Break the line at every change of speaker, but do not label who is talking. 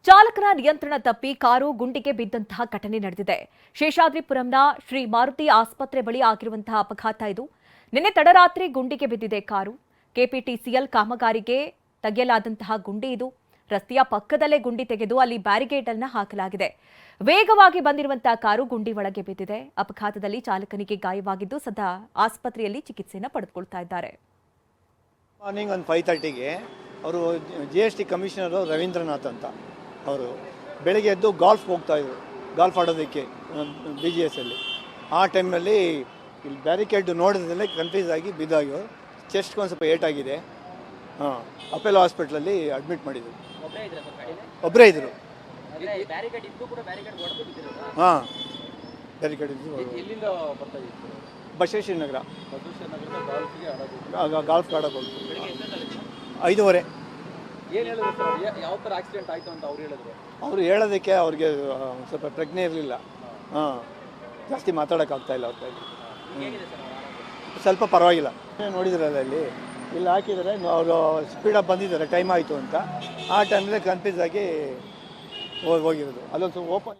ಚಾಲಕನ ನಿಯಂತ್ರಣ ತಪ್ಪಿ ಕಾರು ಗುಂಡಿಗೆ ಬಿದ್ದಂತಹ ಘಟನೆ ನಡೆದಿದೆ. ಶೇಷಾದ್ರಿಪುರಂನ ಶ್ರೀ ಮಾರುತಿ ಆಸ್ಪತ್ರೆ ಬಳಿ ಆಗಿರುವಂತಹ ಅಪಘಾತ ಇದು. ನಿನ್ನೆ ತಡರಾತ್ರಿ ಗುಂಡಿಗೆ ಬಿದ್ದಿದೆ ಕಾರು. ಕೆಪಿಟಿಸಿಎಲ್ ಕಾಮಗಾರಿಗೆ ತೆಗೆಯಲಾದಂತಹ ಗುಂಡಿ ಇದು. ರಸ್ತೆಯ ಪಕ್ಕದಲ್ಲೇ ಗುಂಡಿ ತೆಗೆದು ಅಲ್ಲಿ ಬ್ಯಾರಿಕೇಡ್ ಅನ್ನು ಹಾಕಲಾಗಿದೆ. ವೇಗವಾಗಿ ಬಂದಿರುವಂತಹ ಕಾರು ಗುಂಡಿ ಒಳಗೆ ಬಿದ್ದಿದೆ. ಅಪಘಾತದಲ್ಲಿ ಚಾಲಕನಿಗೆ ಗಾಯವಾಗಿದ್ದು ಸದಾ ಆಸ್ಪತ್ರೆಯಲ್ಲಿ ಚಿಕಿತ್ಸೆಯನ್ನು ಪಡೆದುಕೊಳ್ತಾ ಇದ್ದಾರೆ.
ಮಾರ್ನಿಂಗ್ ಒಂದು 5:30ಗೆ ಅವರು GST ಕಮಿಷನರ್ ರವೀಂದ್ರನಾಥ್ ಅಂತ ಅವರು ಬೆಳಗ್ಗೆ ಎದ್ದು ಗಾಲ್ಫ್ ಹೋಗ್ತಾಯಿದ್ರು, ಗಾಲ್ಫ್ ಆಡೋದಕ್ಕೆ BGS ಅಲ್ಲಿ. ಆ ಟೈಮ್ನಲ್ಲಿ ಇಲ್ಲಿ ಬ್ಯಾರಿಕೇಡ್ ನೋಡಿದ್ರೆ ಕನ್ಫ್ಯೂಸ್ ಆಗಿ ಬಿದ್ದಾಗಿ ಚೆಸ್ಟ್ಗೆ ಒಂದು ಸ್ವಲ್ಪ ಏಟಾಗಿದೆ. ಅಪೆಲೋ ಹಾಸ್ಪಿಟ್ಲಲ್ಲಿ ಅಡ್ಮಿಟ್ ಮಾಡಿದ್ರು. ಒಬ್ಬರೇ ಇದ್ದರು. ಬ್ಯಾರಿಕೇಡ್ ಇದ್ದು ಬಸವೇಶ್ವರ ನಗರ ಗಾಲ್ಫ್ ಆಡೋಕೆ ಹೋಗ್ತು. 5:30.
ಯಾವ ಥರ ಆಕ್ಸಿಡೆಂಟ್ ಆಯಿತು ಅಂತ ಅವ್ರು ಹೇಳಿದ್ರು?
ಅವರು ಹೇಳೋದಕ್ಕೆ ಅವ್ರಿಗೆ ಸ್ವಲ್ಪ ಪ್ರಜ್ಞೆ ಇರಲಿಲ್ಲ. ಜಾಸ್ತಿ ಮಾತಾಡೋಕ್ಕಾಗ್ತಾಯಿಲ್ಲ ಅವ್ರ ಕೈಲಿ. ಸ್ವಲ್ಪ ಪರವಾಗಿಲ್ಲ. ನೋಡಿದ್ರಲ್ಲ ಇಲ್ಲಿ ಹಾಕಿದರೆ ಅವರು ಸ್ಪೀಡಾಗಿ ಬಂದಿದ್ದಾರೆ, ಟೈಮ್ ಆಯಿತು ಅಂತ. ಆ ಟೈಮಲ್ಲಿ ಕನ್ಫ್ಯೂಸ್ ಆಗಿ ಹೋಗಿರೋದು. ಅಲ್ಲೊಂದು ಸ್ವಲ್ಪ ಓಪನ್